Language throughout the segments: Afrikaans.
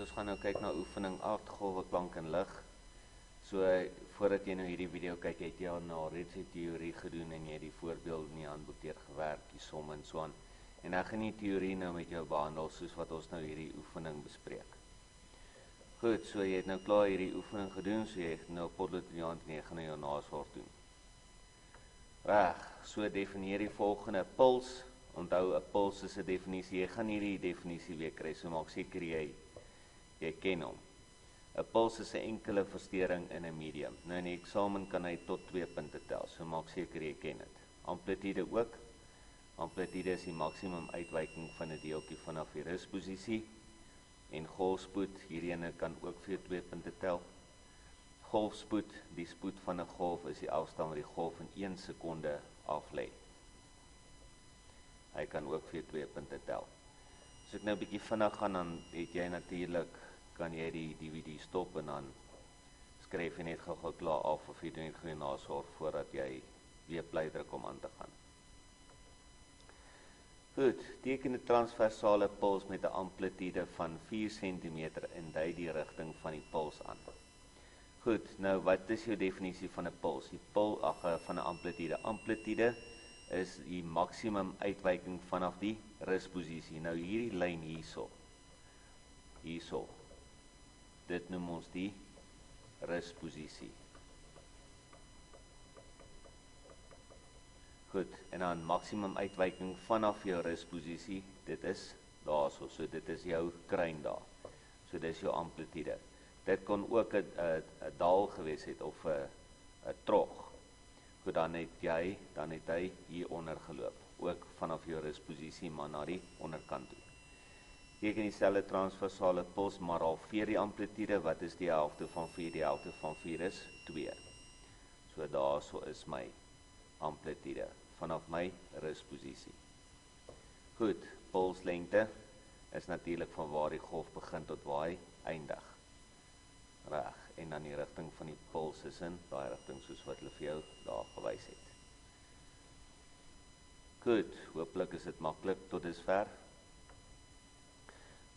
ons gaan nou kyk na oefening 8, golwe, klank en lig. So, voordat jy nou hierdie video kyk, het jy al na reeds die theorie gedoen en jy het die voorbeeld in die handboek deurgewerk, die som en so aan. En ek gaan die theorie nou met jou behandel, soos wat ons nou hierdie oefening bespreek. Goed, so jy het nou klaar hierdie oefening gedoen, so jy het nou potlood in die hand en jy gaan nou jou nasorg doen. Reg, so definieer die volgende puls. Onthou, 'n puls is 'n definisie. Jy gaan hierdie definisie weer kry, so maak seker jy ken hom. 'n Puls is 'n enkele versteuring in 'n medium. Nou in die eksamen kan hy tot 2 punte tel, so maak seker jy ken dit. Amplitude ook. Amplitude is die maksimum uitwyking van 'n deeltjie vanaf die rusposisie. En golfspoed, hierdie kan ook vir 2 punte tel. Golfspoed, die spoed van 'n golf is die afstand wat die golf in 1 sekonde aflê. Hy kan ook vir 2 punte tel. As ek nou 'n bietjie vinnig gaan, dan het jy natuurlik, kan jy die DVD stop en dan skryf jy net gou klaar af of jy doen net gou nasorg voordat jy weer play druk om aan te gaan. Goed, teken 'n transversale puls met 'n amplitude van 4 cm en dui die rigting van die puls aan. Goed, nou wat is jou definisie van 'n puls? Die van 'n amplitude. Amplitude is die maksimum uitwyking vanaf die rusposisie. Nou hierdie lyn hierso. Dit noem ons die rusposisie. Goed, en dan maksimum uitwyking vanaf jou rusposisie, dit is daarso, so dit is jou kruin daar. So dis jou amplitude. Dit kon ook 'n daal gewees het of 'n trog. Goed, dan het hy hieronder geloop, ook vanaf jou rusposisie maar na die onderkant toe. Teken dieselfde transversale puls, maar halveer die amplitude. Wat is die helfte van 4? Die helfte van 4 is 2. So daarso is my amplitude vanaf my rusposisie. Goed, pulslengte is natuurlik van waar die golf begin tot waar hy eindig. Reg, en dan die rigting van die puls is in daai rigting soos wat hulle vir jou daar gewys het. Goed, hooplik is dit maklik tot dusver.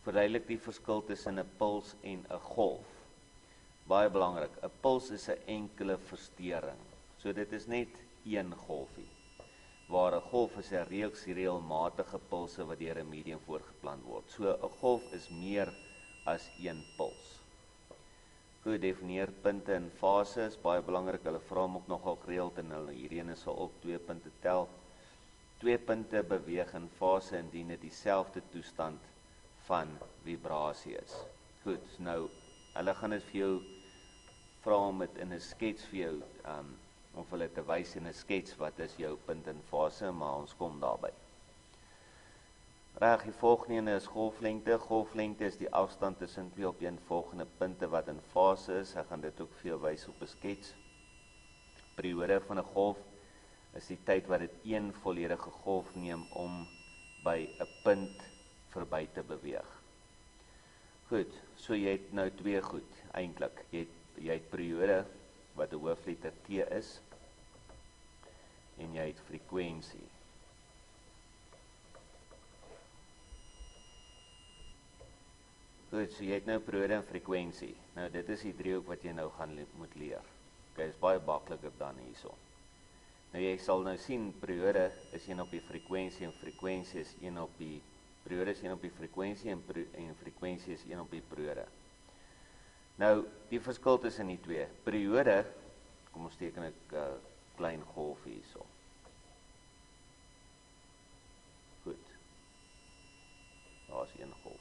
Verduidelik die verskil tussen 'n puls en 'n golf. Baie belangrik, 'n puls is 'n enkele versteuring. So dit is net een golfie. Waar 'n golf is 'n reeks reëlmatige pulse wat deur 'n medium voorgeplant word. So 'n golf is meer as een puls. Goed, definieer punte en fases, baie belangrik, hulle vra hom ook nogal gereeld en hulle hierdie sal ook 2 punte tel. 2 punte beweeg in fase indien dit dieselfde toestand van vibrasie is. Goed, nou, hulle gaan dit vir jou vra om dit in 'n skets vir jou, of hulle te wys in 'n skets wat is jou punt en fase, maar ons kom daarby. Reg, die volgende is golflengte. Golflengte is die afstand tussen 2 opeenvolgende punte wat in fase is. Ek gaan dit ook vir jou wys op 'n skets. Periode van 'n golf is die tyd wat dit een volledige golf neem om by 'n punt verby te beweeg. Goed, so jy het nou 2 goed, eintlik. Jy het periode wat 'n hoofletter T is en jy het frekwensie. Goed, so jy het nou periode en frekwensie. Nou dit is die driehoek wat jy nou moet leer. Okay, is baie makliker dan hierso. Nou jy sal nou sien, periode is 1 op die frekwensie en frekwensie is 1 op die periode is 1 op die frekwensie en frekwensie is 1 op die periode. Nou, die verskil tussen die twee. Periode, kom ons teken 'n klein golf hierso. Goed. Daar is 1 golf.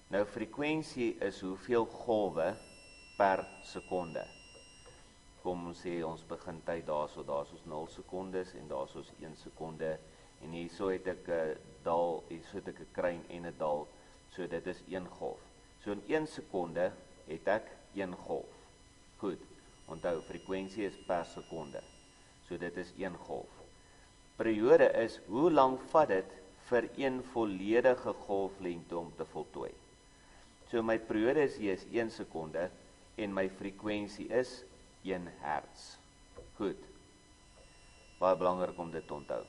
Nou, frekwensie is hoeveel golwe per sekonde. Kom ons sê, ons begin tyd daarso is 0 sekondes en daarso is 1 sekonde. En hierso het ek 'n daal, hierso het ek 'n kruin en 'n daal. So dit is 1 golf. So in 1 sekonde het ek 1 golf. Goed, onthou, frekwensie is per sekonde. So dit is 1 golf. Periode is, hoe lang vat dit vir 1 volledige golflengte om te voltooi? So my periode is 1 sekonde en my frekwensie is 1 hertz. Goed. Baie belangrik om dit te onthou.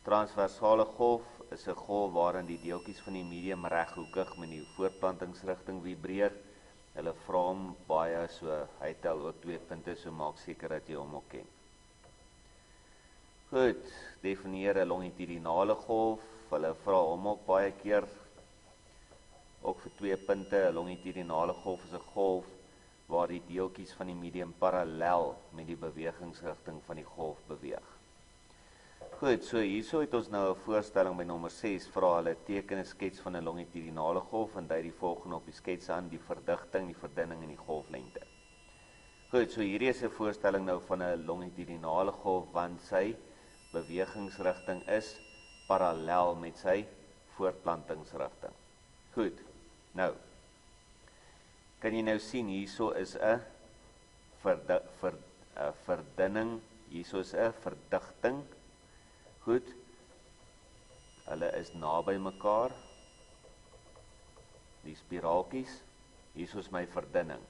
Transversale golf is 'n golf waarin die deeltjies van die medium reghoekig met die voortplantingsrigting vibreer. Hulle vra hom baie, so hy tel ook 2 punte, so maak seker dat jy hom ook ken. Goed, definieer 'n longitudinale golf. Hulle vra hom ook baie keer, ook vir 2 punte. 'n Longitudinale golf is 'n golf waar die deeltjies van die medium parallel met die bewegingsrigting van die golf beweeg. Goed, so hierso het ons nou 'n voorstelling by nommer 6, vra hulle teken 'n skets van 'n longitudinale golf en dui die volgende op die skets aan: die verdigting, die verdunning en die golflengte. Goed, so hierdie is 'n voorstelling nou van 'n longitudinale golf, want sy bewegingsrigting is parallel met sy voortplantingsrigting. Goed, nou, kan jy nou sien, hierso is 'n verdunning, hierso is 'n verdigting. Goed, hulle is naby mekaar, die spiraaltjies, hierso is my verdunning.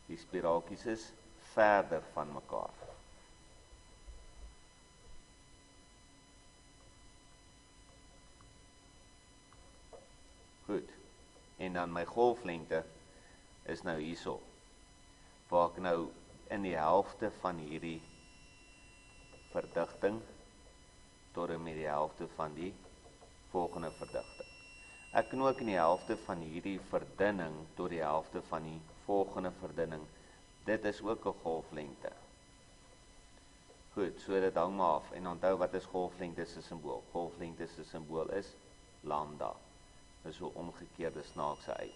Die spiraaltjies is verder van mekaar. Goed, en dan my golflengte is nou hierso, waar ek nou in die helfte van hierdie verdigting tot en met die helfte van die volgende verdigting. Ek kan ook in die helfte van hierdie verdunning tot die helfte van die volgende verdunning. Dit is ook 'n golflengte. Goed, so dit hang maar af. En onthou, wat is golflengte se simbool? Golflengte se simbool is lambda. Dis so omgekeerde snaakse uit.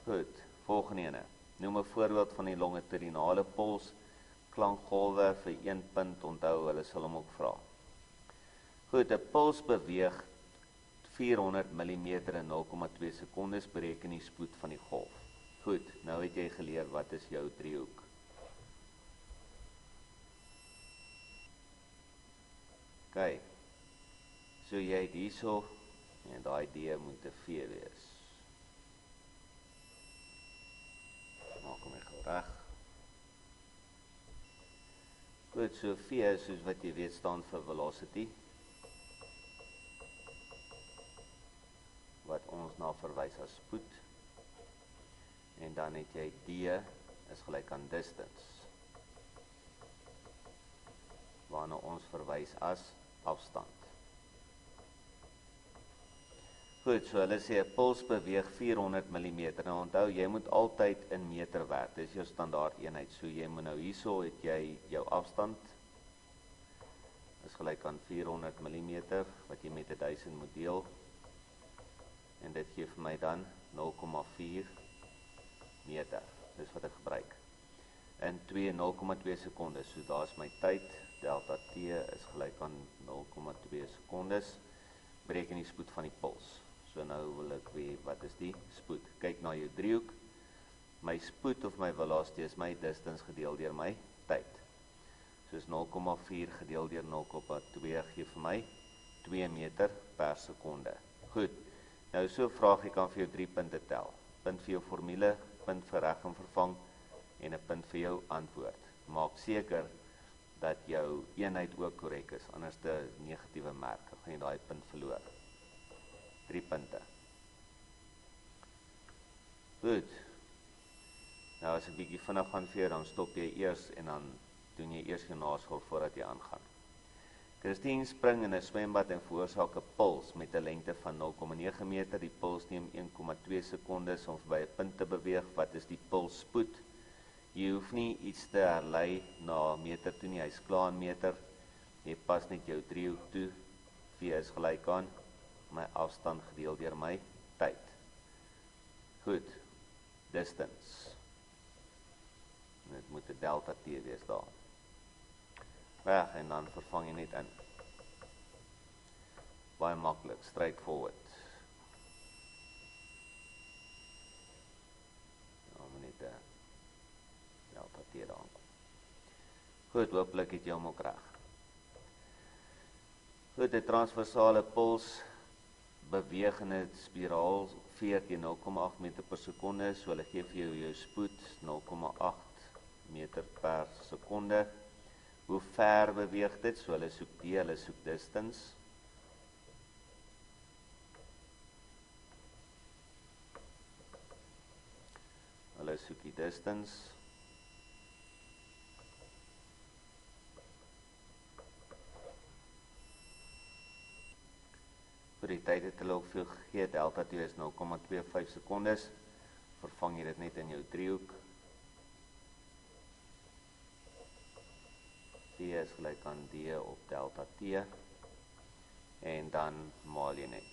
Goed, volgende ene. Noem 'n voorbeeld van die longitudinale pols. Klankgolwe vir 1 punt, onthou, hulle sal hom ook vra. Goed, 'n puls beweeg 400 mm in 0,2 sekondes, bereken die spoed van die golf. Goed, nou het jy geleer wat is jou driehoek. OK, so jy het hierso, en daai D moet 'n V wees. Maak hom gou reg. Goed, so V, soos wat jy weet, staan vir velocity, wat ons na verwys as spoed. En dan het jy D is gelyk aan distance, waarna ons verwys as afstand. Goed, so hulle sê 'n puls beweeg 400 mm. Nou onthou, jy moet altyd in meter werk. Dis jou standaard eenheid. So jy moet nou hierso het jy jou afstand is gelyk aan 400 mm wat jy met 1000 moet deel. En dit gee vir my dan 0,4 meter. Dis wat ek gebruik. In 0,2 sekondes. So daar's my tyd. Delta T is gelyk aan 0,2 sekondes. Bereken die spoed van die puls. So nou wil ek weet, wat is die spoed? Kyk na jou driehoek. My spoed of my velocity is my distance gedeel deur my tyd. Soos 0,4 gedeel deur 0,2 gee vir my 2 meter per sekonde. Goed, nou so vraag ek kan vir jou 3 punte tel. Punt vir jou formule, punt vir reg en vervang en 'n punt vir jou antwoord. Maak seker dat jou eenheid ook korrek is, anders 'n negatiewe merk, dan gaan jy daai punt verloor. 3 punte. Goed. Nou as ek bietjie vinnig gaan vir jou, dan stop jy eers en dan doen jy eers jou nasorg voordat jy aangaan. Christine spring in 'n swembad en veroorsaak 'n puls met 'n lengte van 0,9 meter. Die puls neem 1,2 sekondes om verby 'n punt te beweeg. Wat is die pulsspoed? Jy hoef nie iets te herlei na meter toe nie, hy's klaar in meter. Jy pas net jou driehoek toe. V is gelyk aan my afstand gedeel deur my tyd. Goed, distance. Dit moet 'n delta T wees daar. Reg, en dan vervang jy net in. Baie maklik, straightforward. Ja, maar net delta T daar. Goed, hopelik het jy hom ook reg. Goed, 'n transversale puls beweeg in 'n spiraal 14,8 meter per sekonde, so hulle gee vir jou spoed 0,8 meter per sekonde. Hoe ver beweeg dit? So hulle soek D, hulle soek distance. soek die distance. Vir die tyd het hulle ook veel gegee, delta T is 0,25 sekondes, vervang jy dit net in jou driehoek. T is gelyk aan D op delta T, en dan maal jy net.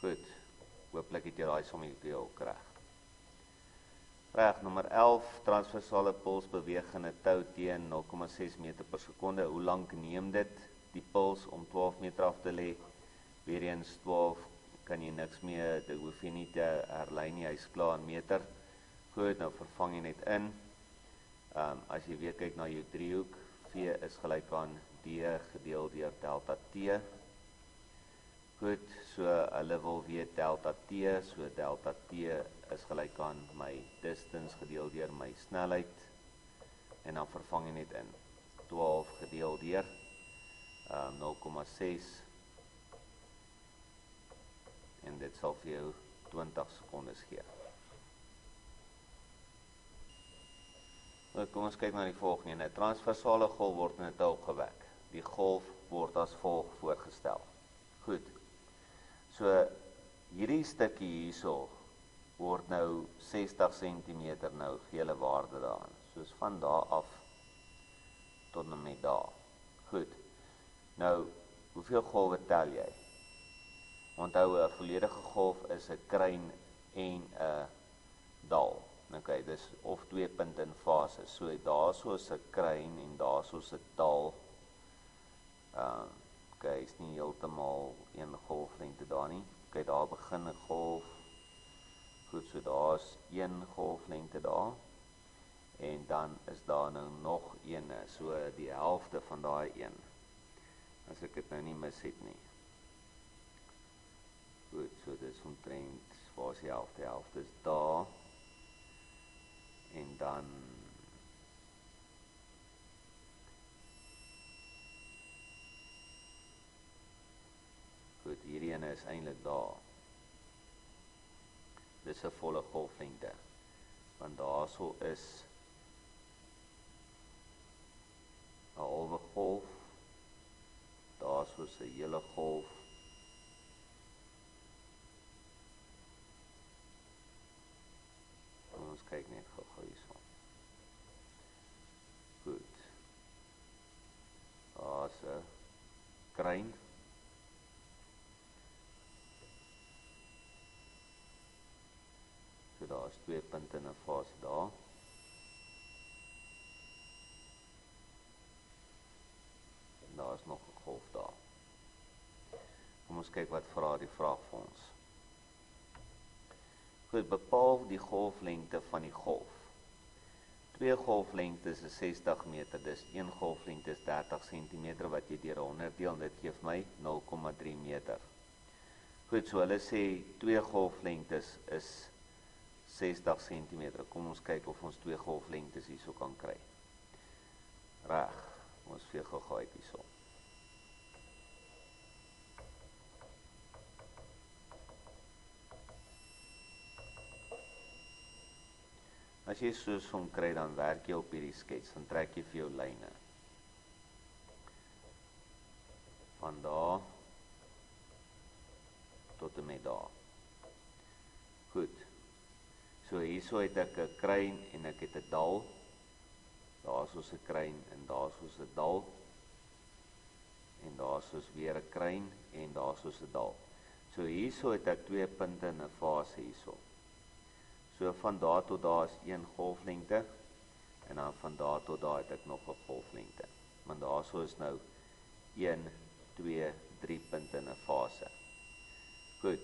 Goed, hooplik het jy daai sommetjie ook reg. Vraag nommer 11, transversale puls beweeg in 'n tou teen 0,6 meter per sekonde. Hoe lank neem dit die puls om 12 meter af te lê? Weer eens 12 kan jy niks meer, dit hoef jy nie te herlei nie, hy is klaar in meter. Goed, nou vervang jy net in. As jy weer kyk na jou driehoek, V is gelyk aan D gedeel deur delta T. Goed, so hulle wil weet delta T, so delta T is gelyk aan my distance gedeel deur my snelheid, en dan vervang jy net in. 12 gedeel deur 0,6, en dit sal vir jou 20 sekondes gee. Kom ons kyk na die volgende. 'n Transversale golf word in 'n tou opgewek. Die golf word as volg voorgestel. Goed. So hierdie stukkie hierso word nou 60 cm, nou gee hulle waarde daaraan. Soos van daar af tot en met daar. Goed. Nou, hoeveel golwe tel jy? Onthou, 'n volledige golf is 'n kruin en 'n dal. Okay, dis of twee punte in fase. So daarso is 'n kruin en daarso is 'n dal. Okay, is nie heeltemal een golflengte daar nie. Okay, daar begin 'n golf. Goed, so daar's een golflengte daar. En dan is daar nou nog een, so die helfte van daai een. As ek dit nou nie mis het nie. Goed, so dis omtrent, waar is die helfte? Die helfte is daar. En dan goed, hierdie ene is eintlik daar. Dis 'n volle golflengte. Want daarso is 'n halwe golf. Daarso is 'n hele golf. Ons kyk net gou hierso. Goed. Daar's 'n kruin. So daar's twee punte in 'n fase daar. En daar's nog 'n golf daar. Kom ons kyk wat vra die vraag vir ons. Goed, bepaal die golflengte van die golf. Twee golflengtes is 60 meter, dus een golflengte is 30 cm wat jy deur 100 deel, en dit gee my 0,3 meter. Goed, so hulle sê twee golflengtes is 60 cm. Kom ons kyk of ons twee golflengtes hierso kan kry. Reg, ons vee gou uit hierso. As jy soos hom kry, dan werk jy op hierdie skets, dan trek jy vir jou lyne. Van daar tot en met daar. Goed. So hierso het ek 'n kruin en ek het 'n dal. Daarso is 'n kruin en daarso is 'n dal. En daarso is weer 'n kruin en daarso is 'n dal. So hierso het ek twee punte in 'n fase hierso. So van daar tot daar is een golflengte, en dan van daar tot daar het ek nog 'n golflengte. Want daarso is nou 1, 2, 3 punte in 'n fase. Goed,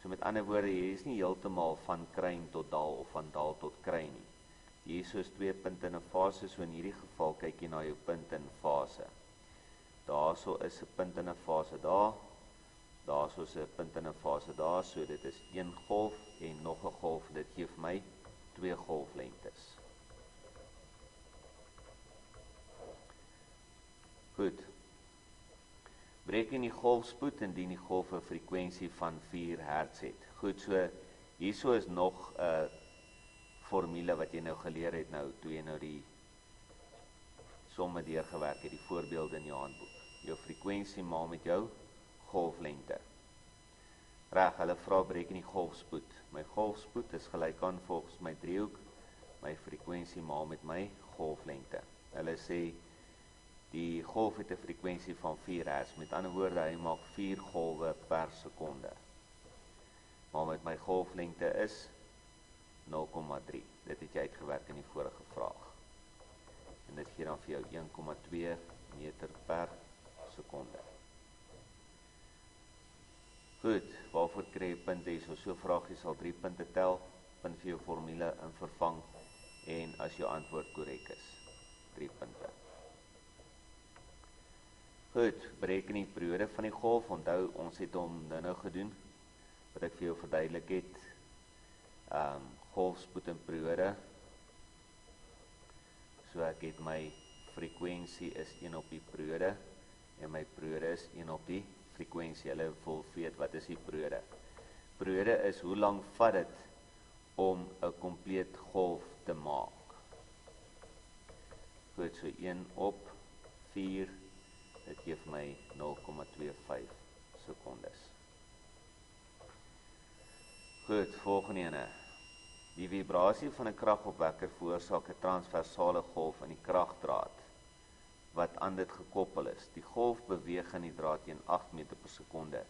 so met ander woorde, hier is nie heeltemal van kruin tot dal of van dal tot kruin nie. Hierso is twee punte in 'n fase, so in hierdie geval kyk jy na jou punt in fase. Daarso is 'n punt in 'n fase daar. Daarso is 'n punt in 'n fase daar, so dit is een golf en nog 'n golf, dit gee vir my twee golflengtes. Goed. Bereken die golfspoed indien die golf 'n frekwensie van 4 Hz het. Goed, so hierso is nog 'n formule wat jy nou geleer het nou, toe jy nou die somme deurgewerk het, die voorbeelde in jou handboek. Jou frekwensie maal met jou golflengte. Reg, hulle vra bereken die golfspoed. My golfspoed is gelyk aan volgens my driehoek, my frekwensie maal met my golflengte. Hulle sê, die golf het 'n frekwensie van 4 Hz, met ander woorde, hy maak 4 golwe per sekonde. Maar met my golflengte is 0,3. Dit het jy uitgewerk in die vorige vraag. En dit gee dan vir jou 1,2 meter per sekonde. Goed, waarvoor kry jy punte hier? So vraagje sal 3 punte tel, punt vir jou formule in vervang, en as jou antwoord korrek is, 3 punte. Goed, bereken die periode van die golf. Onthou, ons het hom nou gedoen, wat ek vir jou verduidelik het. Golfspoed en periode. So ek het my frekwensie is 1 op die periode, en my periode is 1 op die frekwensie. Hulle wil weet, wat is die periode? Periode is, hoe lang vat dit om 'n kompleet golf te maak? Goed, so 1 op 4, dit gee vir my 0,25 sekondes. Goed, volgende ene. Die vibrasie van 'n kragopwekker veroorsaak 'n transversale golf in die kragdraad wat aan dit gekoppel is. Die golf beweeg in die draad teen 8 meter per sekonde.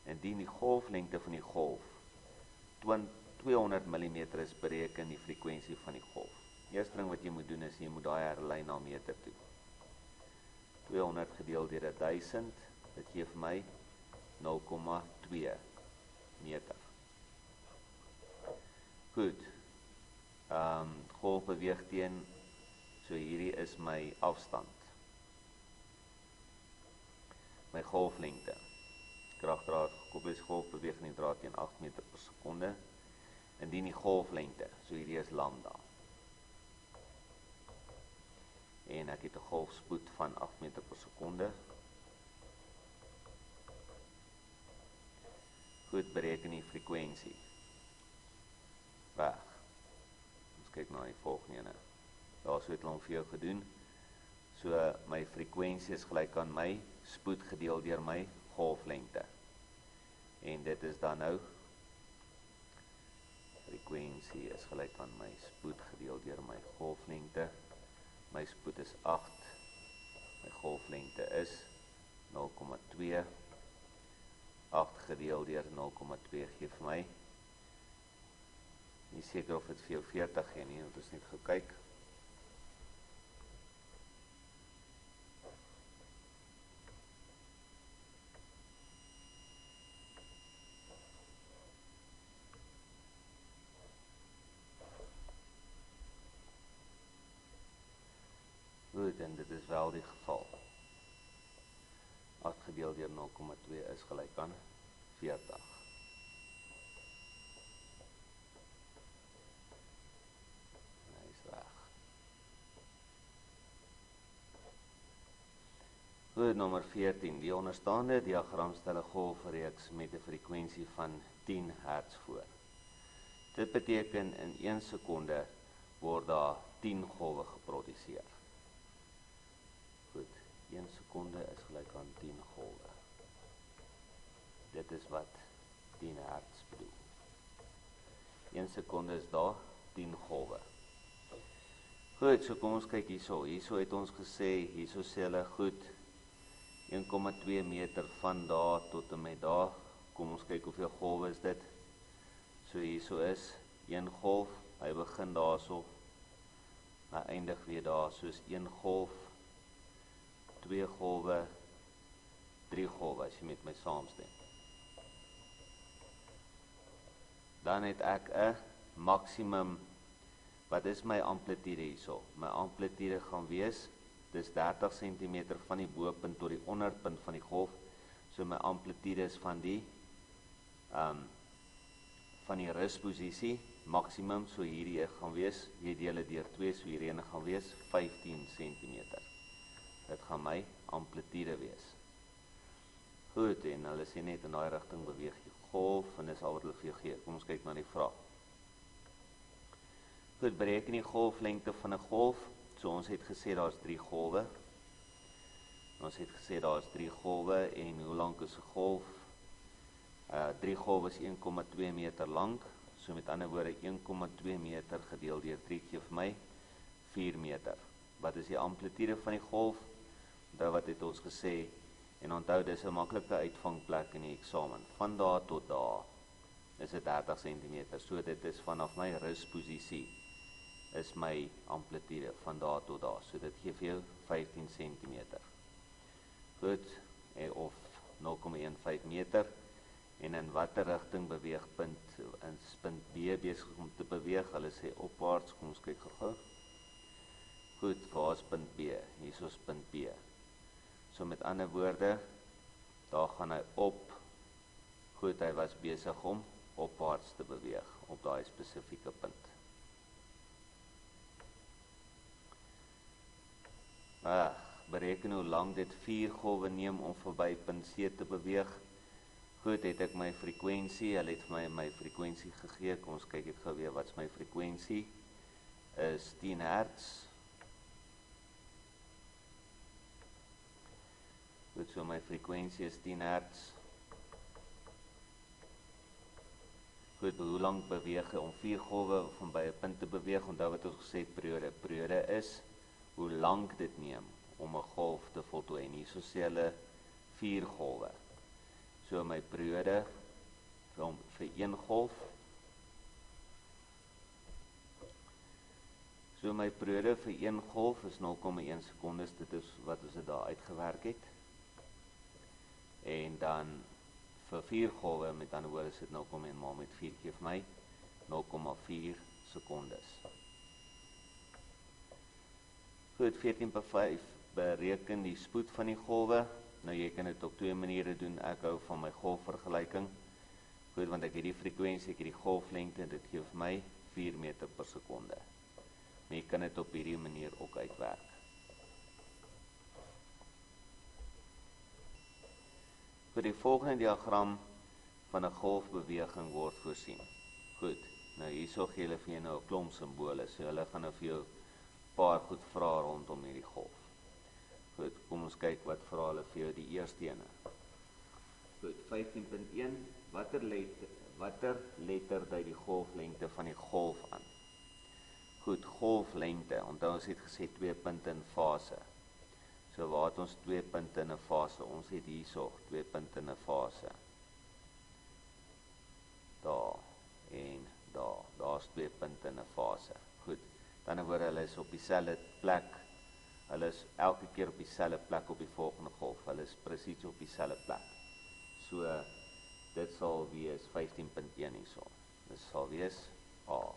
Indien die golflengte van die golf 200 mm is, bereken die frekwensie van die golf. Eerste ding wat jy moet doen is, jy moet daai herlei na meter toe. 200 gedeel deur 1000, dit gee vir my 0,2 meter. Goed, golf beweeg teen, so hierdie is my afstand. My golflengte. Kragdraad gekoppel is, golf beweeg in die draad teen 8 meter per sekonde. Indien die golflengte, so hierdie is lambda. En ek het 'n golfspoed van 8 meter per sekonde. Goed, bereken die frekwensie. Weg. Ons kyk na die volgende ene. Daar so het hulle vir jou gedoen. So my frekwensie is gelyk aan my spoed gedeel deur my golflengte. En dit is dan nou, frekwensie is gelyk aan my spoed gedeel deur my golflengte. My spoed is 8, my golflengte is 0,2. 8 gedeel deur 0,2 gee vir my, nie seker of dit vir jou 40 gee nie, want ons net gekyk. Goed, en dit is wel die geval. 8 gedeel deur 0,2 is gelyk aan 40. Hy is weg. Goed, nommer 14. Die onderstaande diagram stel 'n golfreeks met 'n frekwensie van 10 Hz voor. Dit beteken in 1 sekonde word daar 10 golwe geproduseer. Goed, 1 sekonde is gelyk aan 10 golwe. Dit is wat 10 Hz bedoel. 1 sekonde is daar 10 golwe. Goed, so kom ons kyk hierso. Hierso het ons gesê, hierso sê hulle, goed, 1,2 meter van daar tot en met daar. Kom ons kyk hoeveel golwe is dit. So hierso is 1 golf, hy begin daarso, hy eindig weer daar, soos 1 golf, 2 golwe, 3 golwe, as jy met my saamstem. Dan het ek 'n maksimum, wat is my amplitude hierso? My amplitude gaan wees, dis 30 cm van die bopunt tot die onderpunt van die golf, so my amplitude is van die rusposisie, maksimum, so hierdie gaan wees, jy deel dit deur 2, so hierdie ene gaan wees 15 cm. Dit gaan my amplitude wees. Goed, en hulle sê net in daai rigting beweeg die golf, en dis al wat hulle vir jou gee. Kom ons kyk na die vraag. Goed, bereken die golflengte van 'n golf. So ons het gesê daar's 3 golwe. Ons het gesê daar's 3 golwe en hoe lank is 'n golf? 3 golwe is 1,2 meter lank. So met ander woorde 1,2 meter gedeel deur 3 gee vir my 4 meter. Wat is die amplitude van die golf? Onthou wat het ons gesê? En onthou, dis 'n maklike uitvangplek in die eksamen. Van daar tot daar is dit 30 cm. So dit is vanaf my rusposisie is my amplitude van daar tot daar. So dit gee vir jou 15 cm. Goed, of 0,15 meter. En in watter rigting beweeg punt B besig om te beweeg? Hulle sê opwaarts. Kom ons kyk gou-gou. Goed, waar is punt B? Hier is punt B. So met ander woorde, daar gaan hy op. Goed, hy was besig om opwaarts te beweeg op daai spesifieke punt. Bereken hoe lank dit 4 golwe neem om verby punt C te beweeg. Goed, het ek my frekwensie, hulle het vir my frekwensie gegee. Kom ons kyk dit gou weer, wat is my frekwensie? Is 10 Hz. Goed, so my frekwensie is 10 Hz. Goed, hoe lang beweeg hy om 4 golwe van by 'n punt te beweeg? Onthou wat ons gesê het, periode. Periode is hoe lank dit neem om 'n golf te voltooi. En hierso sê hulle 4 golwe. So my periode vir 1 golf. So my periode vir 1 golf is 0,1 sekondes. Dit is wat ons dit daar uitgewerk het. En dan vir 4 golwe, met ander woorde is dit 0,1 maal met 4 gee vir my 0,4 sekondes. Goed, 14.5 bereken die spoed van die golwe. Nou jy kan dit op 2 maniere doen. Ek hou van my golfvergelyking. Goed, want ek het die frekwensie, ek het die golflengte en dit gee vir my 4 meter per sekonde. Maar jy kan dit op hierdie manier ook uitwerk. Vir die volgende diagram van 'n golfbeweging word voorsien. Goed, nou hierso gee hulle vir jou nou 'n klomp simbole. So hulle gaan nou vir jou 'n paar goed vra rondom hierdie golf. Goed, kom ons kyk wat vra hulle vir jou die eerste ene. Goed, 15.1, watter letter dui die golflengte van die golf aan? Goed, golflengte, onthou ons het gesê 2 punte in fase. So waar het ons 2 punte in 'n fase? Ons het hierso 2 punte in 'n fase. Daar en daar. Daar's 2 punte in 'n fase. Goed. Dan word hulle is op dieselfde plek. Hulle is elke keer op dieselfde plek op die volgende golf. Hulle is presies op dieselfde plek. So dit sal wees 15.1 hierso. Dit sal wees A.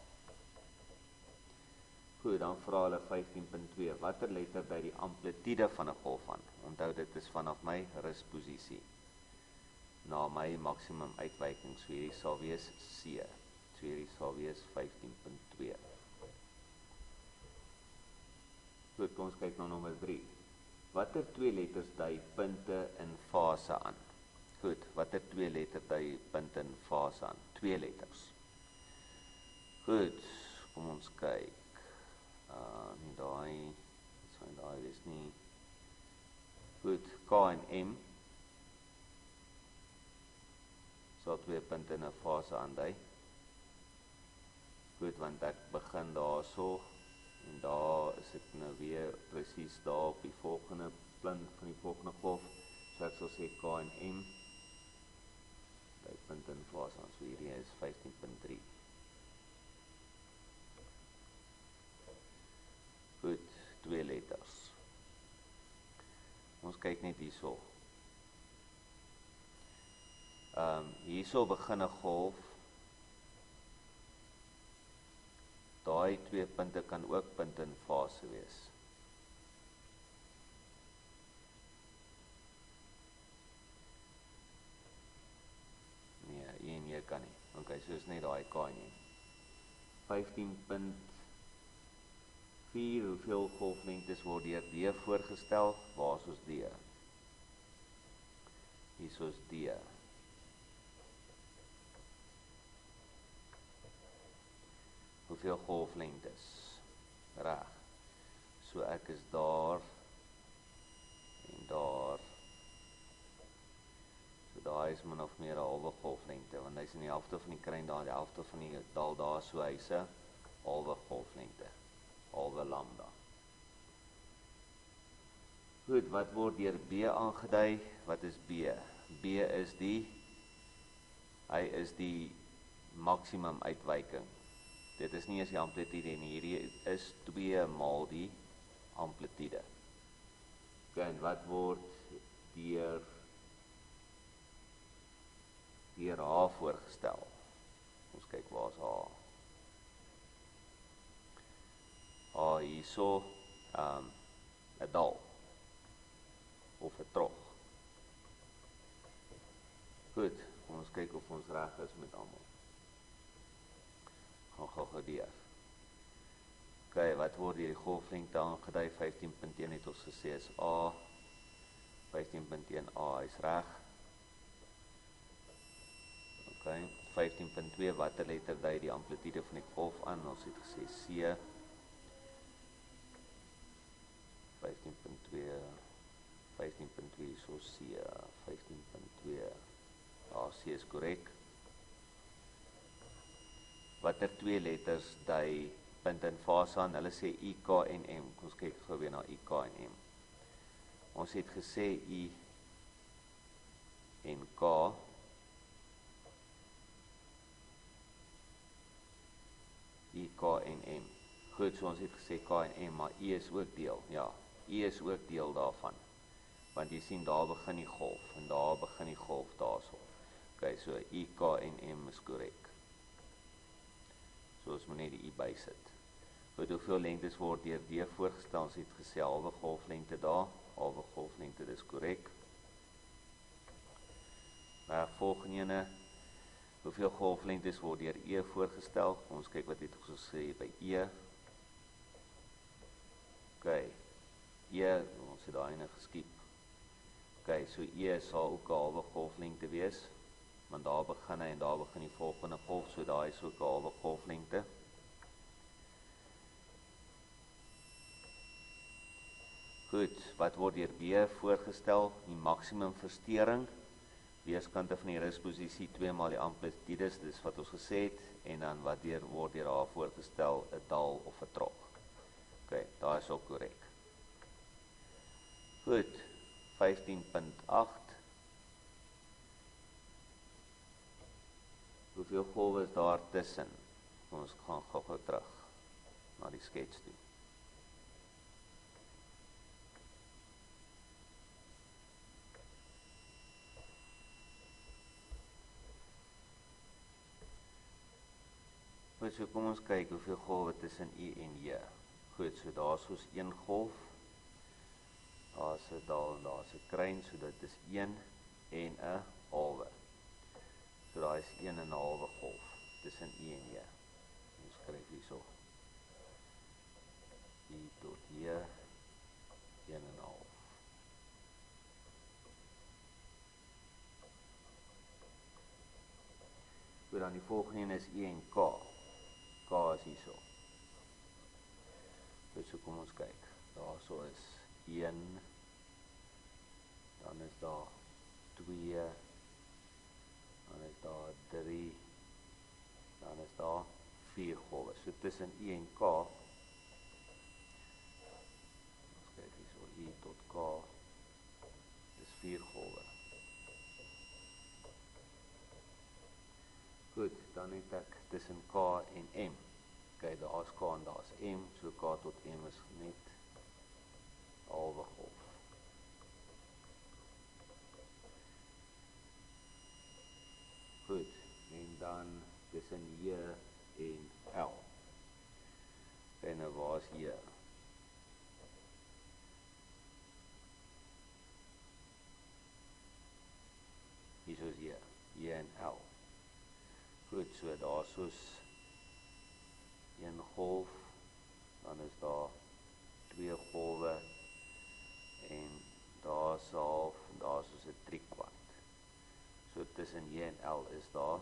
Goed, dan vra hulle 15.2. Watter letter dui die amplitude van 'n golf aan? Onthou dit is vanaf my rusposisie na my maksimum uitwyking. So hierdie sal wees C. So hierdie sal wees 15.2. Goed, kom ons kyk na nommer 3. Watter 2 letters dui punte in fase aan? Goed, watter 2 letters dui punte in fase aan? 2 letters. Goed, kom ons kyk. Nie daai, so daai is nie. Goed, K en M. Sal 2 punte in 'n fase aandui. Goed, want ek begin daarso en daar is ek nou weer presies daar op die volgende punt van die volgende golf. So ek sal sê K en M. Dui punte in fase aan. So hierdie is 15.3. Goed, 2 letters. Ons kyk net hierso. Hierso begin 'n golf. Daai 2 punte kan ook punte in fase wees. Nee, een hier kan nie. Okay, so is net daai K nie. 15.4, hoeveel golflengtes word deur D voorgestel? Waar is ons D? Hier is D. hoeveel golflengtes? Reg. So ek is daar en daar. So daar is min of meer 'n halwe golflengte, want hy's in die helfte van die kruin daar, die helfte van die dal daar, so hy's 'n halwe golflengte, halwe lambda. Goed, wat word deur B aangedui? Wat is B? B is hy is die maksimum uitwyking. Dit is nie eens die amplitude nie, hierdie is 2 maal die amplitude. Okay, en wat word deur H voorgestel? Ons kyk waar is H. H hierso, 'n dal of 'n trog. Goed, ons kyk of ons reg is met almal. Gaan gou deur. Okay, wat word deur die golflengte aangedui? 15.1 het ons gesê is A. 15.1 A is reg. Okay, 15.2 watter letter dui die amplitude van die golf aan? Ons het gesê C. 15.2 so C. 15.2 ja, C is korrek. Watter 2 letters dui punt en fase aan? Hulle sê I, K en M. Kom ons kyk gou weer na I, K en M. Ons het gesê I en K I, K en M. Goed, so ons het gesê K en M, maar I is ook deel. Ja, I is ook deel daarvan. Want jy sien daar begin die golf en daar begin die golf daarso. Okay, so I, K en M is korrek. So ons moet net die I bysit. Goed, hoeveel lengtes word deur D voorgestel? Ons het gesê halwe golflengte daar, halwe golflengte, dis korrek. Maar volgende ene, hoeveel golflengtes word deur E voorgestel? Ons kyk wat het ons gesê by E. Okay, E, ons het daai ene geskiep. Okay, so E sal ook 'n halwe golflengte wees, want daar begin hy en daar begin die volgende golf, so daar is ook 'n halwe golflengte. Goed, wat word deur B voorgestel? Die maksimum versteuring, weerskante van die rusposisie 2 maal die amplitudes, dis wat ons gesê het, en dan wat word deur H voorgestel? 'n dal of 'n trog. Okay, daar is ook korrek. Goed, 15.8. Hoeveel golwe is daar tussen? Ons gaan gou terug na die skets toe. Goed, so kom ons kyk hoeveel golwe tussen I en J. Goed, so daar is ons 1 golf. Daar is 'n dal en daar is 'n kruin, so dit is 1 en 'n halwe. So daar is 1 en 'n halwe golf tussen I en J. Ons skryf hierso. I tot J, 1 en 'n half. Goed, dan die volgende een is I en K. K is hierso. So kom ons kyk. Daarso is 1, dan is daar 2, dan is daar 3, dan is daar 4 golwe. So tussen I en K, ons kyk hierso, I tot K, is 4 golwe. Goed, dan het ek tussen K en M. Kyk, daar is K en daar is M, so K tot M is net halwe golf. Goed, en dan tussen J en L. En nou waar is J? Hier is J, J en L. Goed, so daar is soos 1 golf, dan is daar 2 golwe, en daar is half, en daar is soos 'n 3/4. So tussen J en L is daar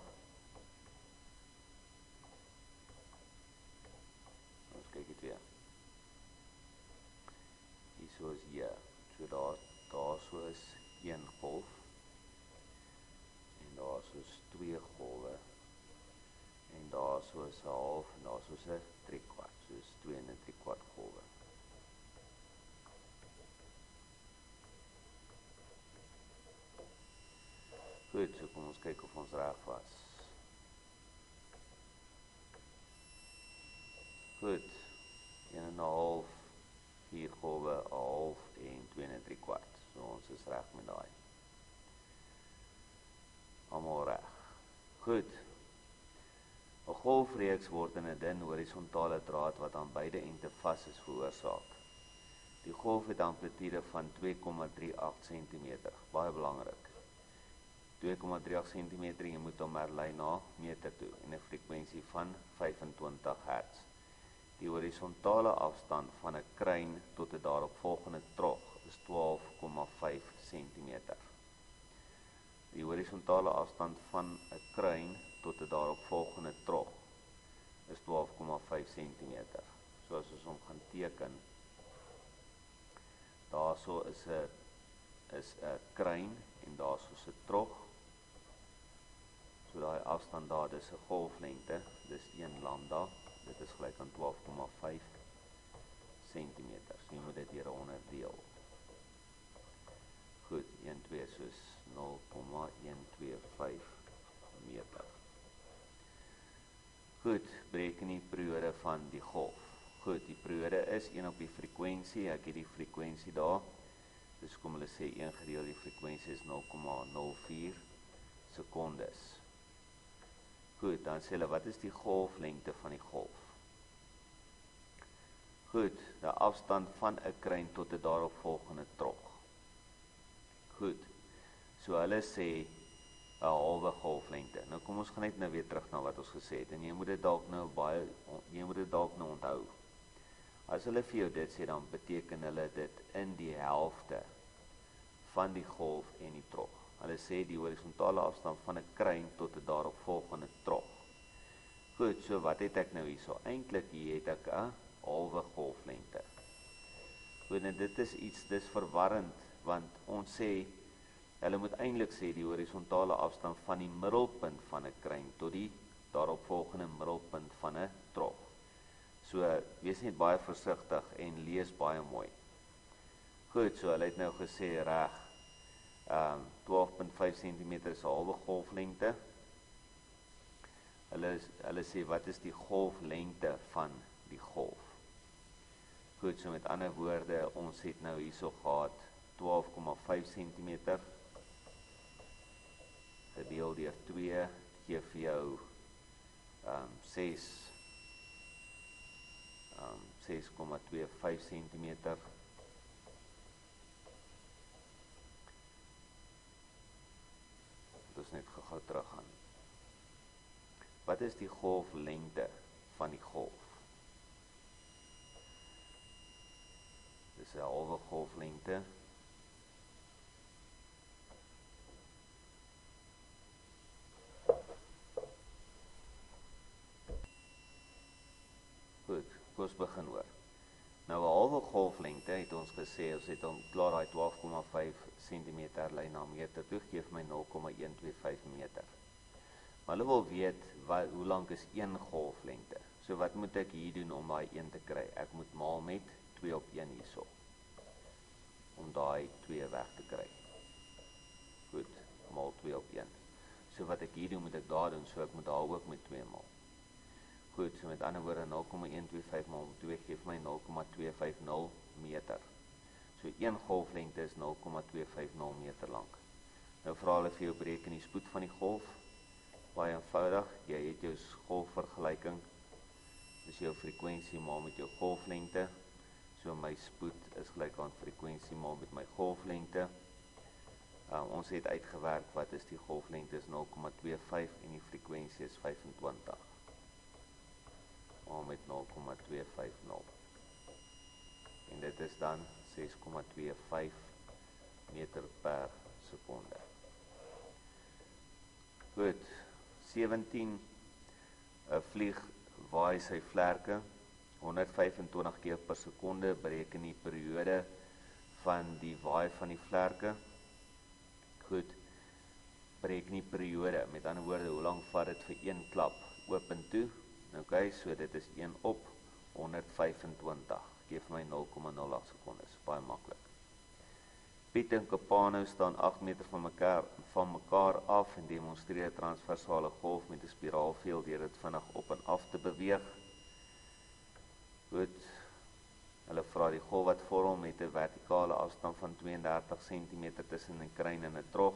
ons 'n 3/4, soos 2 en 'n 3/4 golwe. Goed, so kom ons kyk of ons reg was. Goed, 1 en 'n half, 4 golwe, 'n half en 2 en 'n 3/4. So ons is reg met daai. Almal reg. Goed. 'n Golfreeks word in 'n dun horisontale draad wat aan beide ende vas is veroorsaak. Die golf het 'n amplitude van 2,38 cm. Baie belangrik. 2,38 cm, jy moet hom herlei na meter toe en 'n frekwensie van 25 Hz. Die horisontale afstand van 'n kruin tot 'n daaropvolgende trog is 12,5 cm. Die horisontale afstand van 'n kruin tot 'n daaropvolgende trog is 12,5 cm. So as ons hom gaan teken, daarso is 'n kruin en daarso is 'n trog. So daai afstand daar, dis 'n golflengte, dis 1 lambda. Dit is gelyk aan 12,5 cm. So jy moet dit deur 100 deel. Goed, 1,2 soos 0,125 meter. Goed, bereken die periode van die golf. Goed, die periode is 1 op die frekwensie. Ek het die frekwensie daar. Dus kom hulle sê 1 gedeel die frekwensie is 0,04 sekondes. Goed, dan sê hulle, wat is die golflengte van die golf? Goed, die afstand van 'n kruin tot 'n daaropvolgende trog. Goed, so hulle sê 'n halwe golflengte. Nou kom ons gaan net nou weer terug na wat ons gesê het, en jy moet dit dalk nou onthou. As hulle vir jou dit sê, dan beteken hulle dit in die helfte van die golf en die trog. Hulle sê die horisontale afstand van 'n kruin tot 'n daaropvolgende trog. Goed, so wat het ek nou hierso? Eintlik hier het ek 'n halwe golflengte. Goed, en dit is iets, dis verwarrend, want ons sê, hulle moet eintlik sê die horisontale afstand van die middelpunt van 'n kruin tot die daaropvolgende middelpunt van 'n trog. So, wees net baie versigtig en lees baie mooi. Goed, so hulle het nou gesê reg, 12,5 cm is 'n halwe golflengte. Hulle sê, wat is die golflengte van die golf? Goed, so met ander woorde, ons het nou hierso gehad 12,5 cm gedeel deur 2 gee vir jou 6,25 cm. Dit is net gou terug gaan. Wat is die golflengte van die golf? Dis 'n halwe golflengte. Goed, kom ons begin hoor. Nou 'n halwe golflengte het ons gesê, ons het hom klaar daai 12,5 cm lyn na meter toe, gee my 0,125 meter. Maar hulle wil weet, hoe lank is 1 golflengte? So wat moet ek hier doen om daai 1 te kry? Ek moet maal met 2 op 1 hierso, om daai 2 weg te kry. Goed, maal 2 op 1. So wat ek hier doen, moet ek daar doen, so ek moet daar ook met 2 maal. Goed, so met ander woorde 0,125 maal 2 gee my 0,250 meter. So 1 golflengte is 0,250 meter lank. Nou vra hulle vir jou bereken die spoed van die golf. Baie eenvoudig, jy het jou golfvergelyking. Dis jou frekwensie maal met jou golflengte. So my spoed is gelyk aan frekwensie maal met my golflengte. Ons het uitgewerk wat is die golflengte is 0,25 en die frekwensie is 25. Maal met 0,250. En dit is dan 6,25 meter per sekonde. Goed, 17, 'n vlieg waai sy vlerke 125 keer per sekonde, bereken die periode van die waai van die vlerke. Goed, bereken die periode, met ander woorde, hoe lang vat dit vir 1 klap oop en toe, Okay, so dit is 1 op 125. Gee vir my 0,08 sekondes, baie maklik. Piet en Capano staan 8 meter van mekaar af en demonstreer 'n transversale golf met 'n spiraalveld deur dit vinnig op en af te beweeg. Goed. Hulle vra die golf wat vorm met 'n vertikale afstand van 32 cm tussen 'n kruin en 'n trog.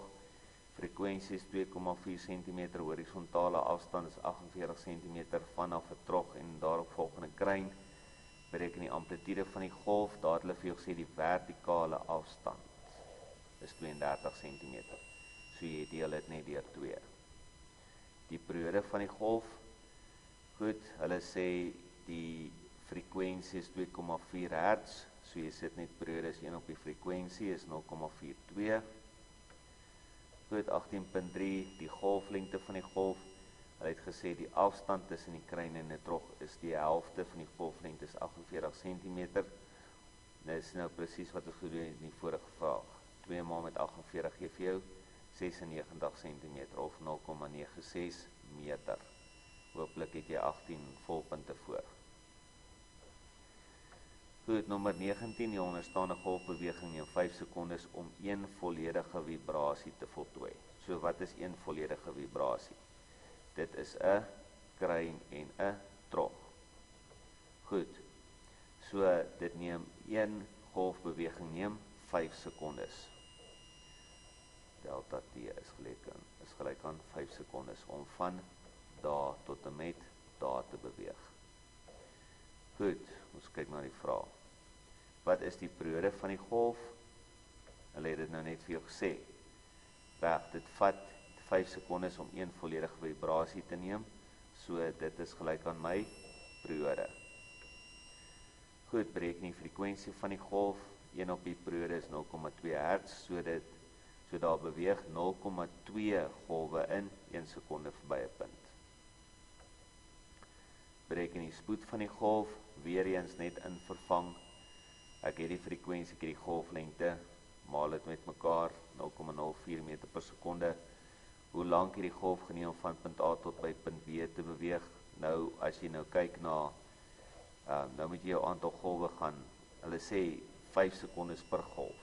Frekwensie is 2,4 cm, horisontale afstand is 48 cm vanaf 'n trog en daarop volgende kruin. Bereken die amplitude van die golf. Daar het hulle vir jou gesê die vertikale afstand is 32 cm. So jy deel dit net deur 2. Die periode van die golf. Goed, hulle sê die frekwensie is 2,4 Hz. So jy sit net periode is 1 op die frekwensie is 0,42. Goed, 18.3, die golflengte van die golf. Hulle het gesê die afstand tussen die kruin en die trog is die helfte van die golflengte is 48 cm. Dit is nou presies wat ons gedoen het in die vorige vraag. 2 maal met 48 gee vir jou 96 cm of 0,96 meter. Hooplik het jy 18 volpunte voor. Goed, nommer 19, die onderstaande golfbeweging neem 5 sekondes om 1 volledige vibrasie te voltooi. So wat is 1 volledige vibrasie? Dit is 'n kruin en 'n trog. Goed, so dit neem 1 golfbeweging neem 5 sekondes. Delta T is gelyk aan 5 sekondes om van daar tot en met daar te beweeg. Goed, ons kyk na die vraag. Wat is die periode van die golf? Hulle het dit nou net vir jou gesê. Dit vat 5 sekondes om 1 volledige vibrasie te neem. So dit is gelyk aan my periode. Goed, bereken die frekwensie van die golf. 1 op die periode is 0,2 Hz. So daar beweeg 0,2 golwe in 1 sekonde verby 'n punt. Bereken die spoed van die golf. Weer eens net in vervang. Ek het die frekwensie, ek het die golflengte, maal dit met mekaar, 0,04 meter per sekonde. Hoe lank het die golf geneem om van punt A tot by punt B te beweeg? Nou, as jy nou kyk na, nou moet jy jou aantal golwe gaan, hulle sê 5 sekondes per golf.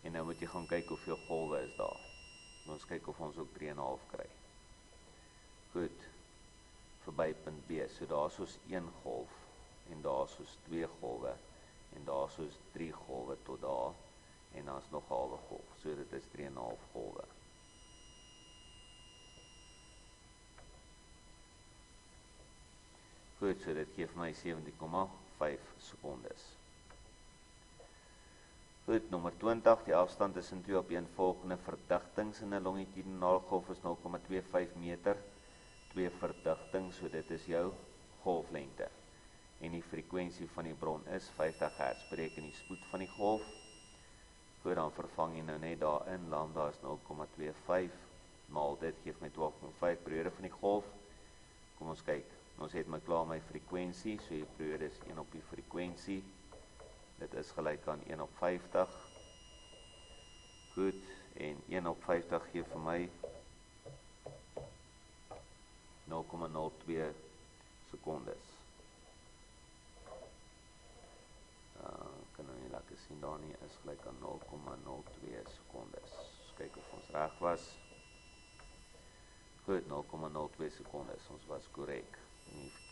En nou moet jy gaan kyk hoeveel golwe is daar. Ons kyk of ons ook 3,5 kry. Goed. Verby punt B, so daar is ons 1 golf, en daar is ons 2 golwe, en daar is ons 3 golwe tot daar, en daar is nog 'n halwe golf, so dit is 3,5 golwe. Goed, so dit gee vir my 17,5 sekondes. Goed, nommer 20, die afstand tussen 2 opeenvolgende verdigtings in 'n longitudinale golf is 0,25 meter. 2 verdigtings, so dit is jou golflengte. En die frekwensie van die bron is 50 Hz. Bereken die spoed van die golf. Goed, dan vervang jy nou net daarin, lambda is 0,25, maal dit geef my 12,5 periode van die golf. Kom ons kyk, ons het my klaar my frekwensie, so die periode is 1 op die frekwensie. Dit is gelyk aan 1 op 50. Goed, en 1 op 50 gee vir my 0,02 sekondes. Kan nou nie lekker sien daar nie, is gelyk aan 0,02 sekondes. Kyk of ons reg was. Goed, 0,02 sekondes, ons was korrek. Nie verkeerd.